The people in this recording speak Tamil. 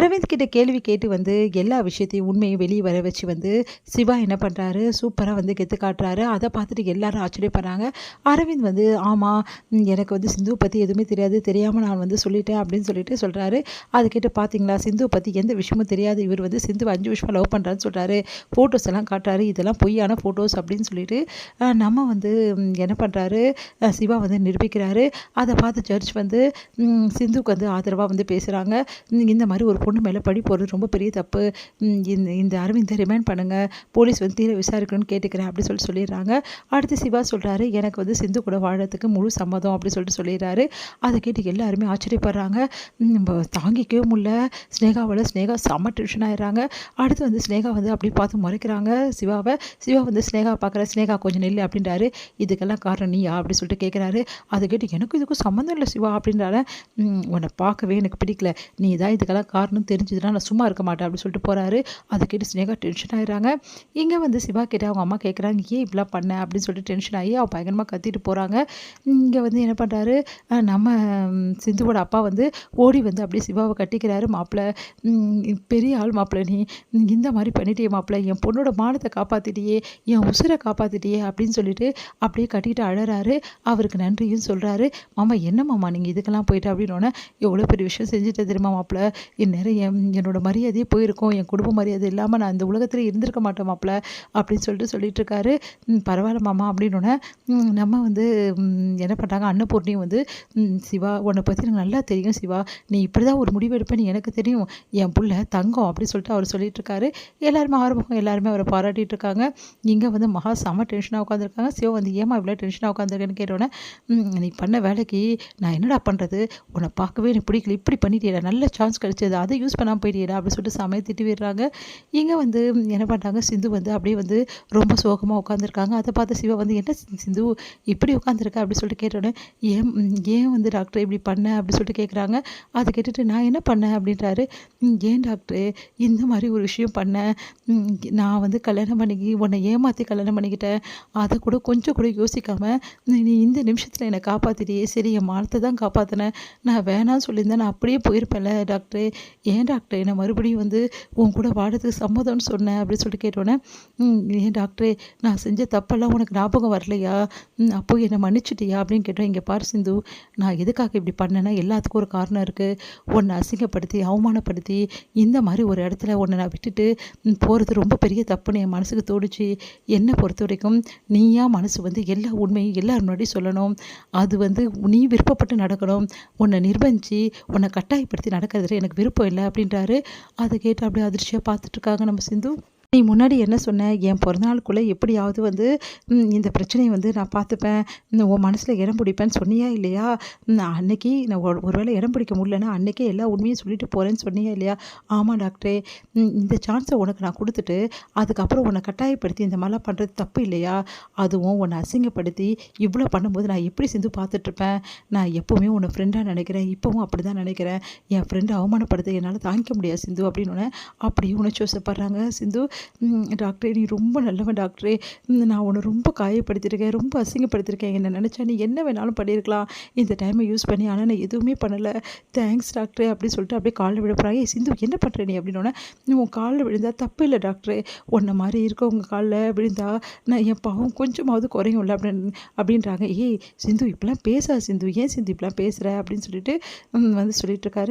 அரவிந்த் கிட்ட கேள்வி கேட்டு வந்து எல்லா விஷயத்தையும் உண்மையும் வெளியே வர வச்சு வந்து சிவா என்ன பண்ணுறாரு, சூப்பராக வந்து கெத்து காட்டுறாரு. அதை பார்த்துட்டு எல்லாரும் ஆச்சரியப்படுறாங்க. அரவிந்த் வந்து ஆமாம், எனக்கு வந்து சிந்துவை பற்றி எதுவுமே தெரியாது, தெரியாமல் நான் வந்து சொல்லிட்டேன் அப்படின்னு சொல்லிட்டு சொல்கிறாரு. அதை கேட்டு பார்த்தீங்களா, சிந்துவை பற்றி எந்த விஷயமும் தெரியாது, இவர் வந்து சிந்துவை 5 வருஷமாக லவ் பண்ணுறான்னு சொல்கிறாரு. ஃபோட்டோஸ் எல்லாம் காட்டுறாரு, இதெல்லாம் பொய்யான ஃபோட்டோஸ் அப்படின்னு சொல்லிட்டு நம்ம வந்து என்ன பண்ணுறாரு, சிவா வந்து நிரூபிக்கிறாரு. அதை பார்த்து ஜட்ஜ் வந்து சிந்துவுக்கு வந்து ஆதரவாக வந்து பேசுகிறாங்க. இந்த மாதிரி ஒரு பொண்ணு மேலே பழி போடுறது ரொம்ப பெரிய தப்பு, இந்த அரவிந்தை ரிமைண்ட் பண்ணுங்கள், போலீஸ் வந்து தீர விசாரிக்கணும்னு கேட்டுக்கிறேன் அப்படி சொல்லிடுறாங்க. அடுத்து சிவா சொல்கிறாரு, எனக்கு வந்து சிந்து கூட வாழறதுக்கு முழு சம்மதம் அப்படி சொல்லிடுறாரு. அதை கேட்டு எல்லாருமே ஆச்சரியப்படுறாங்க. தாங்கிக்கவே முடியல ஸ்னேகாவோட. ஸ்னேகா செம்ம டென்ஷன் ஆயிடுறாங்க. அடுத்து வந்து ஸ்னேகா வந்து அப்படி பார்த்து முறைக்கிறாங்க சிவாவை. சிவா வந்து ஸ்னேகா பார்க்குற, ஸ்னேகா கொஞ்சம் நெல் அப்படின்றாரு. இதுக்கெல்லாம் காரணம் நீயா அப்படி சொல்லிட்டு கேட்குறாரு. அதை கேட்டு எனக்கு இதுக்கும் சம்மந்தம் இல்லை சிவா அப்படின்றால. உன்னை பார்க்கவே எனக்கு பிடிக்கல, நீ தான் இதுக்கெல்லாம் காரணம் தெரிஞ்சதுன்னா நான் சும்மா இருக்க மாட்டேன் அப்படி சொல்லிட்டு போகிறாரு. அதை கேட்டு ஸ்னேகா டென்ஷன் ஆயிடுறாங்க. இங்கே வந்து சிவா கிட்ட அவங்க அம்மா கேட்குறாங்க, ஏன் இப்படிலாம் பண்ண அப்படின்னு சொல்லிட்டு டென்ஷன் ஆகி அவன் பயங்கரமாக கத்திட்டு போகிறாங்க. இங்கே வந்து என்ன பண்ணுறாரு, நம்ம சிந்துவோட அப்பா வந்து ஓடி வந்து அப்படியே சிவாவை கட்டிக்கிறாரு. மாப்பிள்ளை, பெரிய ஆள் மாப்பிள்ளை, நீ இந்த மாதிரி பண்ணிட்டியே மாப்பிள்ளை, என் பொண்ணோட மானத்தை காப்பாற்றிட்டியே, என் உசுரை காப்பாற்றிட்டியே அப்படின்னு சொல்லிட்டு அப்படியே கட்டிட்டு அழறாரு. அவருக்கு நன்றியும் சொல்கிறாரு. மாமா என்ன மாமா நீங்கள் இதுக்கெல்லாம் போயிட்டு அப்படின்னோடனே, எவ்வளோ பெரிய விஷயம் செஞ்சுட்டு தெரியுமா மாப்பிள்ளை, இந்நேரம் என்னோட மரியாதையே போயிருக்கும், என் குடும்ப மரியாதை இல்லாமல் நான் இந்த உலகத்தில் இருந்திருக்க மாட்டேன் மாப்பிள்ளை அப்படின்னு சொல்லிட்டு இருக்காரு. பரவாயில்ல மாமா அப்படின்னோடனே நம்ம வந்து என்ன பண்ணுறாங்க, அன்னபூர்ணியும் வந்து சிவா உன்னை பற்றி எனக்கு நல்லா தெரியும் சிவா, நீ இப்படி தான் ஒரு முடிவு எடுப்பேன்னு எனக்கு தெரியும், என் புள்ள தங்கம் அப்படின்னு சொல்லிட்டு அவர் சொல்லிட்டு இருக்காரு. எல்லாருமே ஆரம்பம் எல்லாருமே அவரை பாராட்டிட்டு இருக்காங்க. இங்கே வந்து மகா செம டென்ஷனாக உட்காந்துருக்காங்க. சிவா வந்து ஏமா இவ்வளோ டென்ஷனாக உட்காந்துருக்கேன்னு கேட்டோன்னே, நீ பண்ண வேலைக்கு நான் என்னடா பண்ணுறது, உன்னை பார்க்கவே எனக்கு பிடிக்கல, இப்படி பண்ணிட்டேடா, நல்ல சான்ஸ் கிடைச்சது, அதை யூஸ் பண்ணாமல் போயிட்டேடா அப்படின்னு சொல்லிட்டு சமையல் திட்டி விடுறாங்க. இங்கே வந்து என்ன பண்ணுறாங்க, சிந்து வந்து அப்படியே வந்து ரொம்ப சோகமாக உட்காந்துருக்காங்க. அதை பார்த்து சிவா வந்து என்ன சிந்து இப்படி உட்காந்துருக்க அப்படின்னு சொல்லிட்டு கேட்டோன்னே, ஏன் வந்து டாக்டர் இப்படி பண்ண அப்படின்னு சொல்லிட்டு கேட்குறாங்க. அதை கேட்டுட்டு நான் என்ன பண்ணேன் அப்படின்றாரு. ஏன் டாக்டர் இந்த மாதிரி ஒரு விஷயம் பண்ணேன், நான் வந்து கல்யாணம் பண்ணி உன்னை ஏமாற்றி கல்யாணம் பண்ணிக்கிட்டேன், அதை கூட கொஞ்சம் கூட யோசிக்காமல் நீ இந்த நிமிஷத்தில் என்னை காப்பாற்றிட்டியே, சரி என் மானத்தை தான் காப்பாற்றினேன், நான் வேணான்னு சொல்லியிருந்தேன் நான் அப்படியே போயிருப்பேன்ல டாக்டர், ஏன் டாக்டர் என்னை மறுபடியும் வந்து உன் கூட வாழறதுக்கு சம்மதம்னு சொன்னேன் அப்படின்னு சொல்லிட்டு கேட்டோன்னே, ஏன் டாக்டரே நான் செஞ்ச தப்பெல்லாம் உனக்கு ஞாபகம் வரலையா, அப்போ என்னை மன்னிச்சிட்டியா அப்படின்னு கேட்டோம். இங்கே பாரு சிந்து, நான் எதுக்காக இப்படி பண்ணேன்னா எல்லாத்துக்கும் ஒரு காரணம் இருக்குது, உன்னை அசிங்கப்படுத்தி அவமானப்படுத்தி இந்த மாதிரி ஒரு இடத்துல உன்னை நான் விட்டுட்டு போகிறது ரொம்ப பெரிய தப்புன்னு என் மனசுக்கு தோணுச்சு. என்னை பொறுத்த வரைக்கும் நீயா மனசு வந்து எல்லா உண்மையும் எல்லாரும் முன்னாடி சொல்லணும், அது வந்து நீ விருப்பப்பட்டு நடக்கணும், உன்னை நிர்பந்திச்சு உன்னை கட்டாயப்படுத்தி நடக்கிறதுல எனக்கு விருப்பம் இல்லை அப்படின்றாரு. அதை கேட்டு அப்படியே அதிர்ச்சியாக பார்த்துட்ருக்காங்க நம்ம சிந்து. நீ முன்னாடி என்ன சொன்ன, என் பிறந்தநாளுக்குள்ளே எப்படியாவது வந்து இந்த பிரச்சனையை வந்து நான் பார்த்துப்பேன், உன் மனசில் இடம் பிடிப்பேன்னு சொன்னியா இல்லையா, அன்னைக்கு நான் ஒருவேளை இடம் பிடிக்க முடியலன்னா அன்றைக்கே எல்லா உண்மையும் சொல்லிட்டு போகிறேன்னு சொன்னியா இல்லையா. ஆமாம் டாக்டரே, இந்த சான்ஸை உனக்கு நான் கொடுத்துட்டு அதுக்கப்புறம் உன்னை கட்டாயப்படுத்தி இந்த மாதிரிலாம் பண்ணுறது தப்பு இல்லையா, அதுவும் உன்னை அசிங்கப்படுத்தி இவ்வளோ பண்ணும்போது நான் எப்படி சிந்து பார்த்துட்ருப்பேன், நான் எப்போவுமே உன்னை ஃப்ரெண்டாக நினைக்கிறேன், இப்போவும் அப்படி தான் நினைக்கிறேன், என் ஃப்ரெண்டை அவமானப்படுத்த என்னால் தாங்கிக்க முடியாது சிந்து அப்படின்னு அப்படியே உணர்ச்சி வசப்படுறாங்க சிந்து. டாக்டரே நீ ரொம்ப நல்லவன் டாக்டரே, நான் உன்னை ரொம்ப காயப்படுத்தியிருக்கேன், ரொம்ப அசிங்கப்படுத்தியிருக்கேன், என்னை நினச்சா நீ என்ன வேணாலும் பண்ணியிருக்கலாம் இந்த டைமை யூஸ் பண்ணி, ஆனால் நான் எதுவுமே பண்ணலை, தேங்க்ஸ் டாக்டரே அப்படின்னு சொல்லிட்டு அப்படியே காலில் விழுப்புறாங்க. சிந்து என்ன பண்ணுற நீ அப்படின்னோடனே, உன் காலில் விழுந்தா தப்பு இல்லை டாக்டரே, உன்னை மாதிரி இருக்க உங்கள் காலில் விழுந்தா நான் என் பாவம் கொஞ்சமாவது குறையும்ல அப்படின்றாங்க. ஏய் சிந்து இப்படிலாம் பேசா சிந்து, ஏன் சிந்து இப்படிலாம் பேசுகிற அப்படின்னு சொல்லிட்டு வந்து சொல்லிட்டு இருக்காரு.